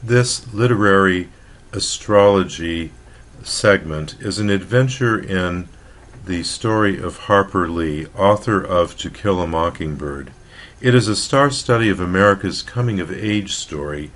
This literary astrology segment is an adventure in the story of Harper Lee, author of To Kill a Mockingbird. It is a star study of America's coming-of-age story,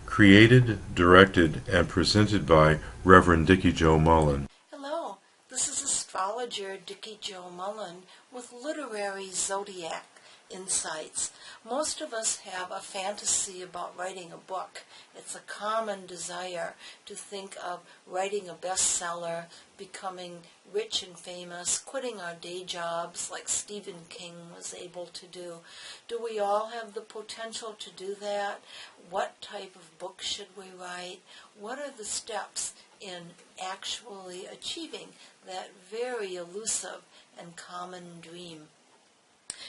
created, directed, and presented by Reverend Dickie Joe Mullen. Hello, this is astrologer Dickie Joe Mullen with Literary Zodiac Insights. Most of us have a fantasy about writing a book. It's a common desire to think of writing a bestseller, becoming rich and famous, quitting our day jobs like Stephen King was able to do. Do we all have the potential to do that? What type of book should we write? What are the steps in actually achieving that very elusive and common dream?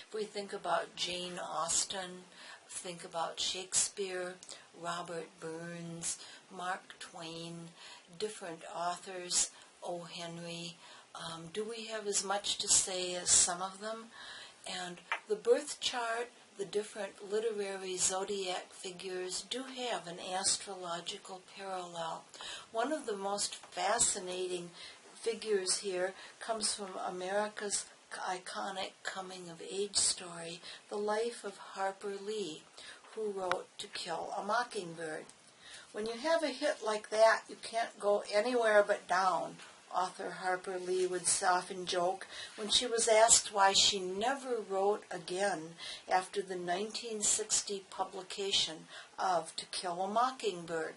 If we think about Jane Austen, think about Shakespeare, Robert Burns, Mark Twain, different authors, O. Henry, do we have as much to say as some of them? And the birth chart, the different literary zodiac figures do have an astrological parallel. One of the most fascinating figures here comes from America's iconic coming-of-age story, The Life of Harper Lee, who wrote To Kill a Mockingbird. When you have a hit like that, you can't go anywhere but down, author Harper Lee would often joke when she was asked why she never wrote again after the 1960 publication of To Kill a Mockingbird.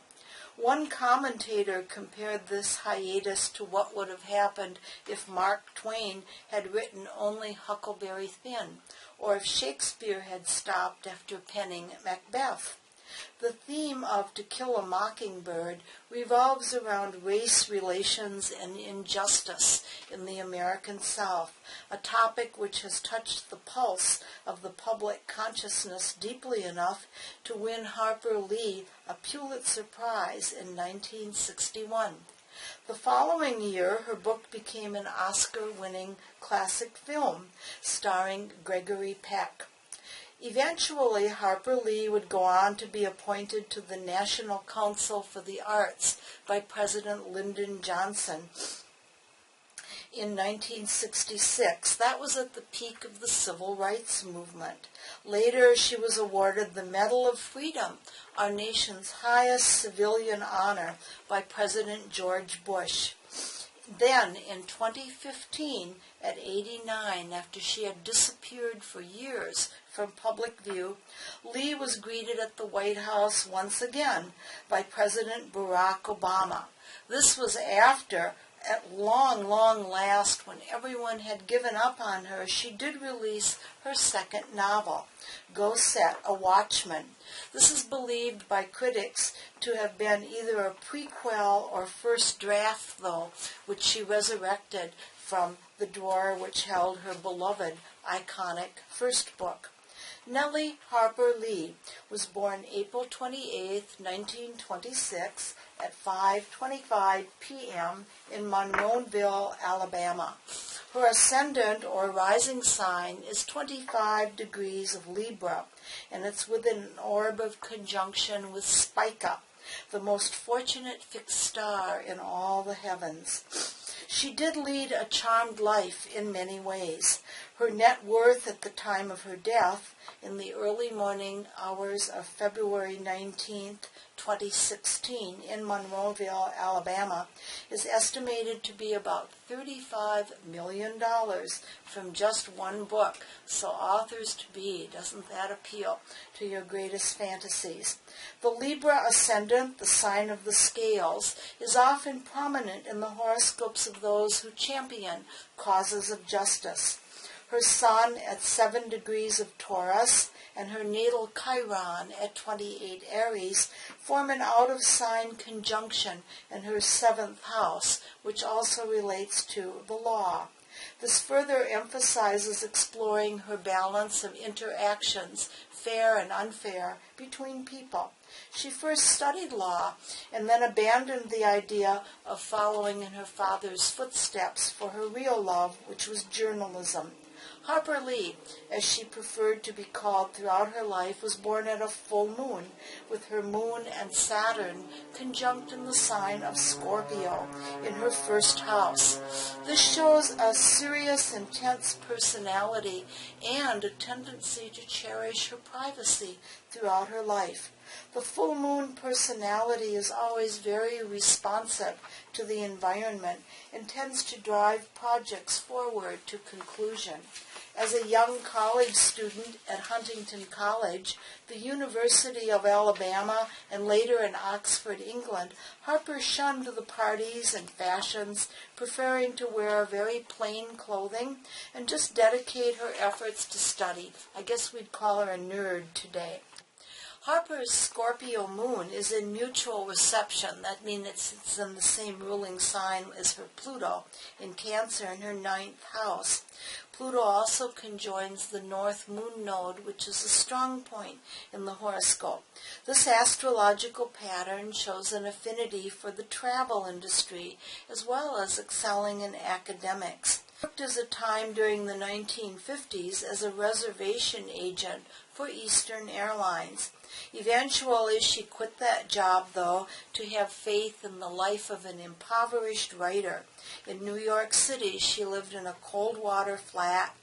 One commentator compared this hiatus to what would have happened if Mark Twain had written only Huckleberry Finn, or if Shakespeare had stopped after penning Macbeth. The theme of To Kill a Mockingbird revolves around race relations and injustice in the American South, a topic which has touched the pulse of the public consciousness deeply enough to win Harper Lee a Pulitzer Prize in 1961. The following year, her book became an Oscar-winning classic film starring Gregory Peck. Eventually, Harper Lee would go on to be appointed to the National Council for the Arts by President Lyndon Johnson in 1966. That was at the peak of the civil rights movement. Later, she was awarded the Medal of Freedom, our nation's highest civilian honor, by President George Bush. Then, in 2015, at 89, after she had disappeared for years from public view, Lee was greeted at the White House once again by President Barack Obama. This was after, at long last, when everyone had given up on her, she did release her second novel, Go Set a Watchman. This is believed by critics to have been either a prequel or first draft, though, which she resurrected from the drawer which held her beloved, iconic first book. Nellie Harper Lee was born April 28, 1926, at 5:25 p.m. in Monroeville, Alabama. Her ascendant or rising sign is 25 degrees of Libra, and it's within an orb of conjunction with Spica, the most fortunate fixed star in all the heavens. She did lead a charmed life in many ways. Her net worth at the time of her death, in the early morning hours of February 19, 2016, in Monroeville, Alabama, is estimated to be about $35 million from just one book. So authors-to-be, doesn't that appeal to your greatest fantasies? The Libra ascendant, the sign of the scales, is often prominent in the horoscopes of those who champion causes of justice. Her sun at 7 degrees of Taurus and her natal Chiron at 28 Aries form an out-of-sign conjunction in her 7th house, which also relates to the law. This further emphasizes exploring her balance of interactions, fair and unfair, between people. She first studied law and then abandoned the idea of following in her father's footsteps for her real love, which was journalism. Harper Lee, as she preferred to be called throughout her life, was born at a full moon, with her moon and Saturn conjunct in the sign of Scorpio in her first house. This shows a serious, intense personality and a tendency to cherish her privacy throughout her life. The full moon personality is always very responsive to the environment and tends to drive projects forward to conclusion. As a young college student at Huntington College, the University of Alabama, and later in Oxford, England, Harper shunned the parties and fashions, preferring to wear very plain clothing and just dedicate her efforts to study. I guess we'd call her a nerd today. Harper's Scorpio moon is in mutual reception. That means it's in the same ruling sign as her Pluto in Cancer in her 9th house. Pluto also conjoins the North Moon node, which is a strong point in the horoscope. This astrological pattern shows an affinity for the travel industry as well as excelling in academics. Worked as a time during the 1950s as a reservation agent for Eastern Airlines. Eventually, she quit that job, though, to have faith in the life of an impoverished writer. In New York City, she lived in a cold-water flat,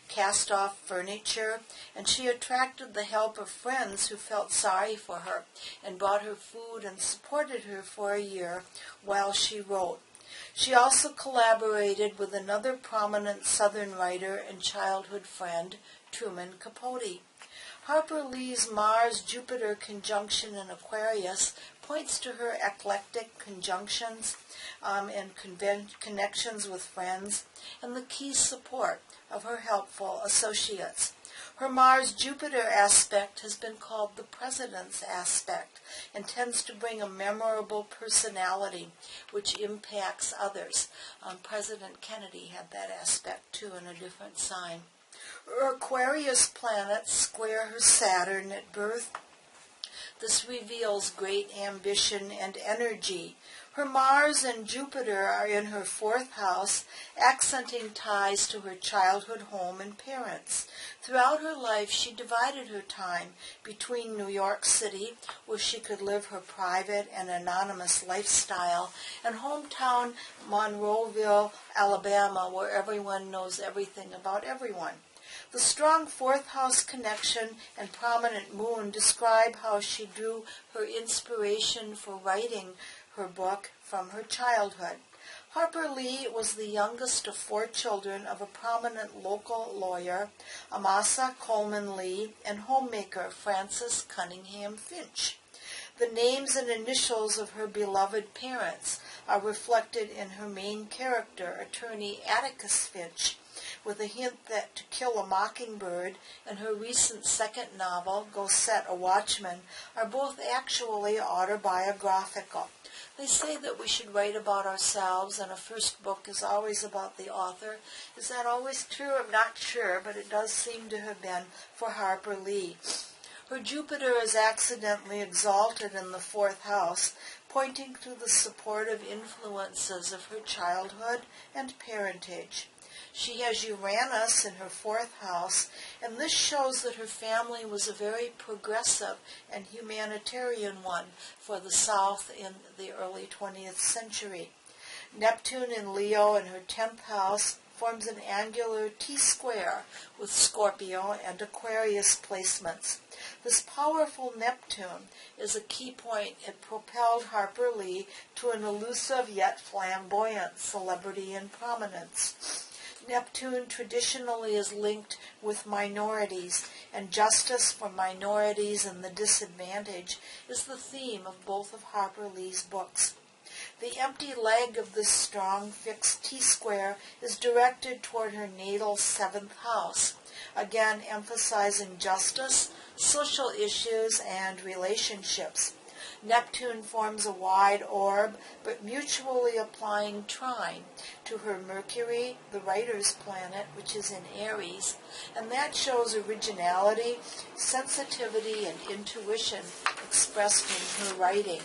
cast-off furniture, and she attracted the help of friends who felt sorry for her and bought her food and supported her for a year while she wrote. She also collaborated with another prominent Southern writer and childhood friend, Truman Capote. Harper Lee's Mars-Jupiter conjunction in Aquarius points to her eclectic conjunctions and connections with friends and the key support of her helpful associates. Her Mars-Jupiter aspect has been called the President's aspect and tends to bring a memorable personality which impacts others. President Kennedy had that aspect too in a different sign. Her Aquarius planets square her Saturn at birth. This reveals great ambition and energy. Her Mars and Jupiter are in her 4th house, accenting ties to her childhood home and parents. Throughout her life, she divided her time between New York City, where she could live her private and anonymous lifestyle, and hometown Monroeville, Alabama, where everyone knows everything about everyone. The strong 4th house connection and prominent moon describe how she drew her inspiration for writing her book from her childhood. Harper Lee was the youngest of 4 children of a prominent local lawyer, Amasa Coleman Lee, and homemaker Frances Cunningham Finch. The names and initials of her beloved parents are reflected in her main character, attorney Atticus Finch, with a hint that To Kill a Mockingbird and her recent second novel, Go Set a Watchman, are both actually autobiographical. They say that we should write about ourselves, and a first book is always about the author. Is that always true? I'm not sure, but it does seem to have been for Harper Lee. Her Jupiter is accidentally exalted in the 4th house, pointing to the supportive influences of her childhood and parentage. She has Uranus in her 4th house, and this shows that her family was a very progressive and humanitarian one for the South in the early 20th century. Neptune in Leo in her 10th house forms an angular T-square with Scorpio and Aquarius placements. This powerful Neptune is a key point. It propelled Harper Lee to an elusive yet flamboyant celebrity and prominence. Neptune traditionally is linked with minorities, and justice for minorities and the disadvantaged is the theme of both of Harper Lee's books. The empty leg of this strong fixed T-square is directed toward her natal 7th house, again emphasizing justice, social issues, and relationships. Neptune forms a wide orb, but mutually applying trine to her Mercury, the writer's planet, which is in Aries, and that shows originality, sensitivity, and intuition expressed in her writing.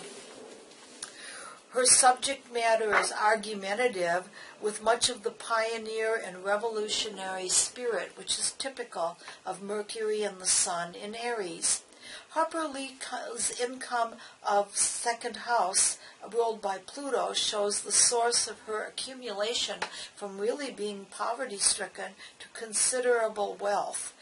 Her subject matter is argumentative, with much of the pioneer and revolutionary spirit which is typical of Mercury and the Sun in Aries. Harper Lee's income of second house, ruled by Pluto, shows the source of her accumulation from really being poverty-stricken to considerable wealth.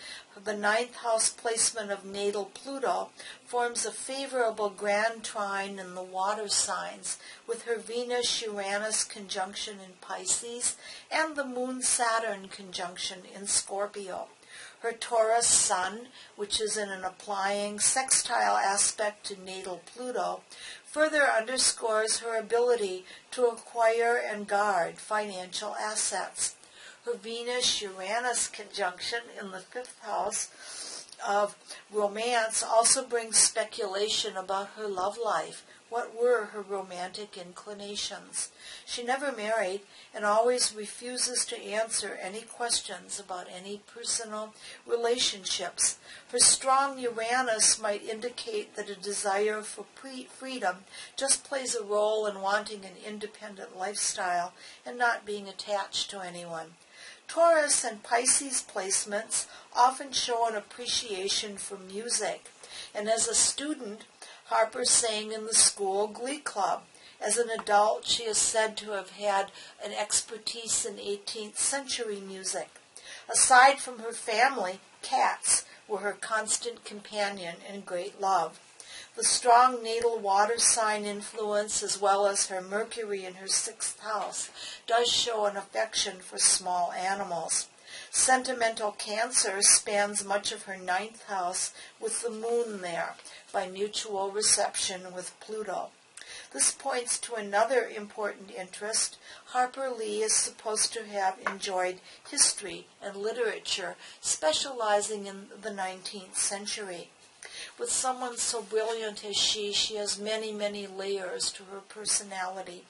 The ninth house placement of natal Pluto forms a favorable grand trine in the water signs, with her Venus-Uranus conjunction in Pisces and the Moon-Saturn conjunction in Scorpio. Her Taurus Sun, which is in an applying sextile aspect to natal Pluto, further underscores her ability to acquire and guard financial assets. Her Venus-Uranus conjunction in the fifth house of romance also brings speculation about her love life. What were her romantic inclinations? She never married and always refuses to answer any questions about any personal relationships. Her strong Uranus might indicate that a desire for freedom just plays a role in wanting an independent lifestyle and not being attached to anyone. Taurus and Pisces placements often show an appreciation for music, and as a student, Harper sang in the school glee club. As an adult, she is said to have had an expertise in 18th century music. Aside from her family, cats were her constant companion and great love. The strong natal water sign influence, as well as her Mercury in her sixth house, does show an affection for small animals. Sentimental Cancer spans much of her ninth house with the moon there, by mutual reception with Pluto. This points to another important interest. Harper Lee is supposed to have enjoyed history and literature, specializing in the 19th century. With someone so brilliant as she has many, many layers to her personality.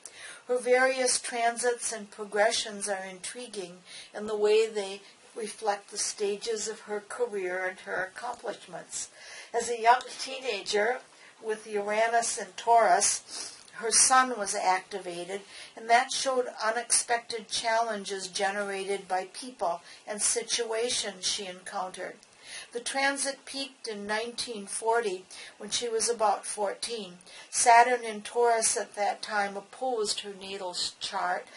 Her various transits and progressions are intriguing in the way they reflect the stages of her career and her accomplishments. As a young teenager with Uranus and Taurus, her sun was activated, and that showed unexpected challenges generated by people and situations she encountered. The transit peaked in 1940 when she was about 14. Saturn in Taurus at that time opposed her natal chart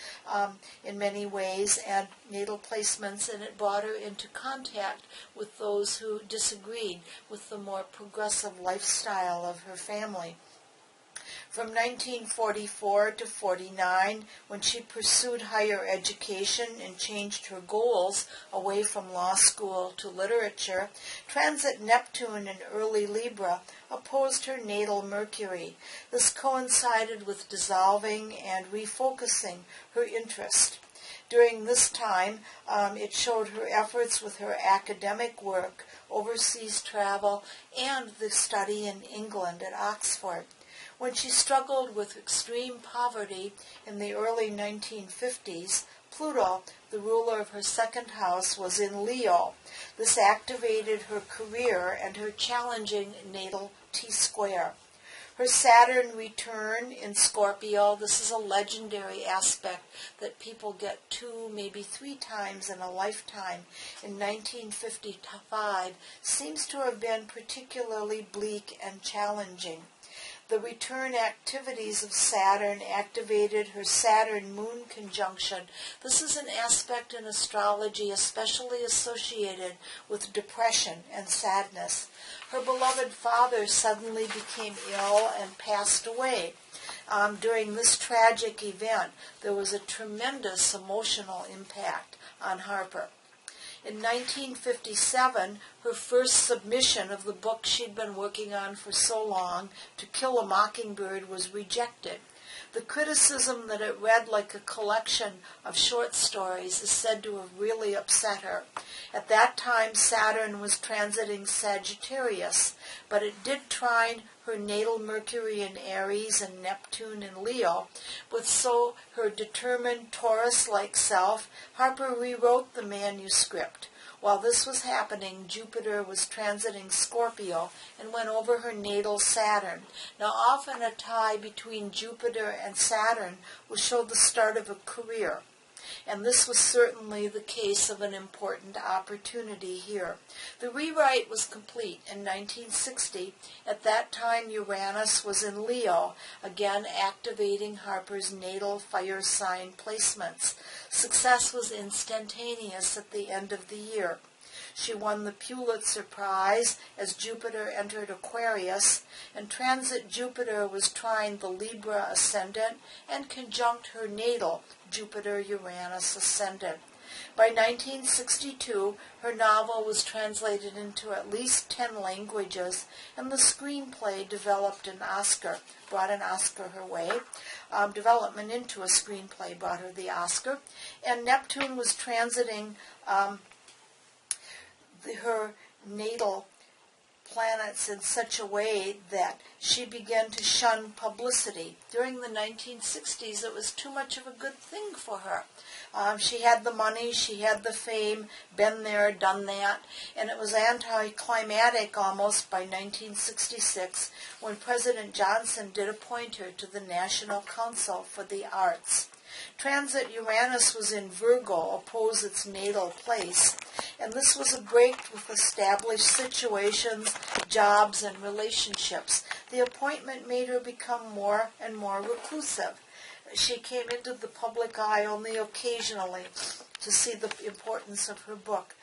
in many ways and natal placements, and it brought her into contact with those who disagreed with the more progressive lifestyle of her family. From 1944 to 49, when she pursued higher education and changed her goals away from law school to literature, transit Neptune in early Libra opposed her natal Mercury. This coincided with dissolving and refocusing her interest. During this time, it showed her efforts with her academic work, overseas travel, and the study in England at Oxford. When she struggled with extreme poverty in the early 1950s, Pluto, the ruler of her second house, was in Leo. This activated her career and her challenging natal T-square. Her Saturn return in Scorpio, this is a legendary aspect that people get 2, maybe 3 times in a lifetime, in 1955, seems to have been particularly bleak and challenging. The return activities of Saturn activated her Saturn-Moon conjunction. This is an aspect in astrology especially associated with depression and sadness. Her beloved father suddenly became ill and passed away. During this tragic event, there was a tremendous emotional impact on Harper. In 1957, her first submission of the book she'd been working on for so long, To Kill a Mockingbird, was rejected. The criticism that it read like a collection of short stories is said to have really upset her. At that time, Saturn was transiting Sagittarius, but it did trine her natal Mercury in Aries and Neptune in Leo. With so her determined Taurus-like self, Harper rewrote the manuscript. While this was happening, Jupiter was transiting Scorpio and went over her natal Saturn. Now, often a tie between Jupiter and Saturn will show the start of a career. And this was certainly the case of an important opportunity here. The rewrite was complete in 1960. At that time, Uranus was in Leo, again activating Harper's natal fire sign placements. Success was instantaneous at the end of the year. She won the Pulitzer Prize as Jupiter entered Aquarius, and transit Jupiter was trine the Libra ascendant and conjunct her natal Jupiter-Uranus ascendant. By 1962, her novel was translated into at least 10 languages, and the screenplay brought an Oscar her way. Development into a screenplay brought her the Oscar, and Neptune was transiting her natal planets in such a way that she began to shun publicity. During the 1960s, it was too much of a good thing for her. She had the money, she had the fame, been there, done that, and it was anticlimactic almost by 1966 when President Johnson did appoint her to the National Council for the Arts. Transit Uranus was in Virgo, opposed its natal place, and this was a break with established situations, jobs, and relationships. The appointment made her become more and more reclusive. She came into the public eye only occasionally to see the importance of her book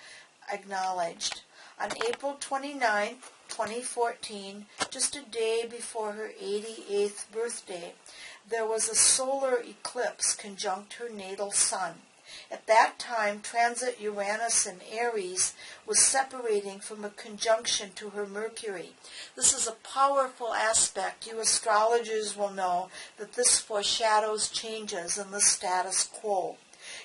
acknowledged. On April 29, 2014, just a day before her 88th birthday, there was a solar eclipse conjunct her natal sun. At that time, transit Uranus in Aries was separating from a conjunction to her Mercury. This is a powerful aspect. You astrologers will know that this foreshadows changes in the status quo.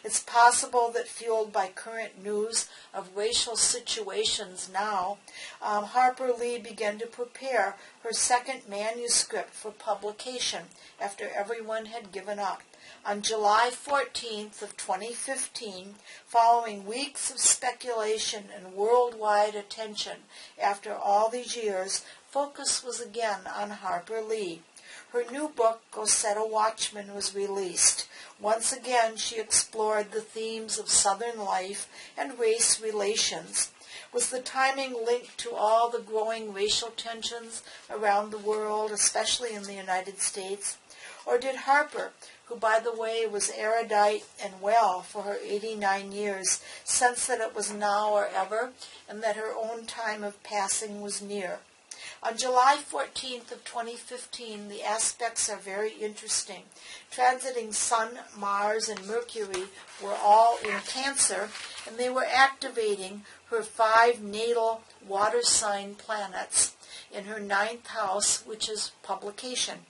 It's possible that, fueled by current news of racial situations now, Harper Lee began to prepare her second manuscript for publication after everyone had given up. On July 14th of 2015, following weeks of speculation and worldwide attention, after all these years, focus was again on Harper Lee. Her new book, Go Set a Watchman, was released. Once again, she explored the themes of Southern life and race relations. Was the timing linked to all the growing racial tensions around the world, especially in the United States? Or did Harper, who, by the way, was erudite and well for her 89 years, sense that it was now or ever, and that her own time of passing was near? On July 14th of 2015, the aspects are very interesting. Transiting Sun, Mars, and Mercury were all in Cancer, and they were activating her 5 natal water sign planets in her 9th house, which is publication.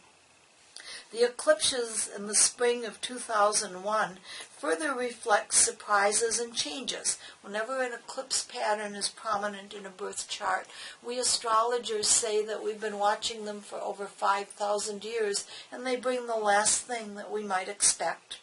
The eclipses in the spring of 2001 further reflect surprises and changes. Whenever an eclipse pattern is prominent in a birth chart, we astrologers say that we've been watching them for over 5,000 years, and they bring the last thing that we might expect.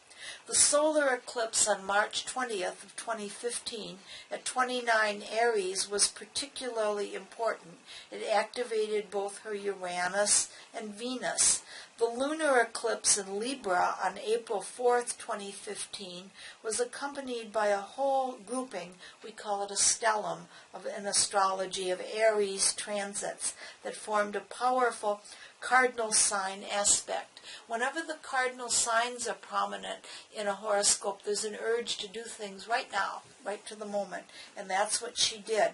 The solar eclipse on March 20th of 2015 at 29 Aries was particularly important. It activated both her Uranus and Venus. The lunar eclipse in Libra on April 4th, 2015 was accompanied by a whole grouping, we call it a stellium in astrology, of Aries transits that formed a powerful cardinal sign aspect. Whenever the cardinal signs are prominent in a horoscope, there's an urge to do things right now, right to the moment, and that's what she did.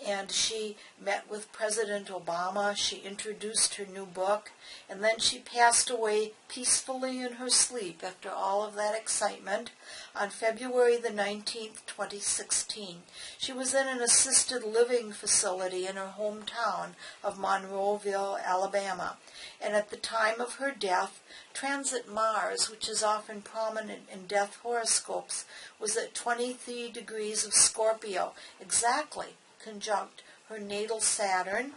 And she met with President Obama, she introduced her new book, and then she passed away peacefully in her sleep after all of that excitement on February the 19th, 2016. She was in an assisted living facility in her hometown of Monroeville, Alabama, and at the time of her death, transit Mars, which is often prominent in death horoscopes, was at 23 degrees of Scorpio, exactly conjunct her natal Saturn,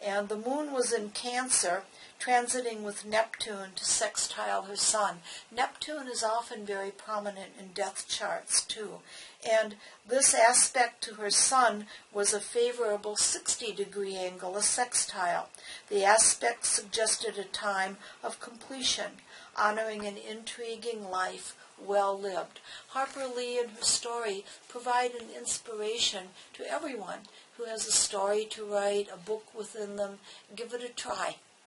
And the moon was in Cancer, transiting with Neptune to sextile her sun. Neptune is often very prominent in death charts too. And this aspect to her sun was a favorable 60-degree angle, a sextile. The aspect suggested a time of completion, honoring an intriguing life well lived. Harper Lee and her story provide an inspiration to everyone who has a story to write, a book within them. Give it a try.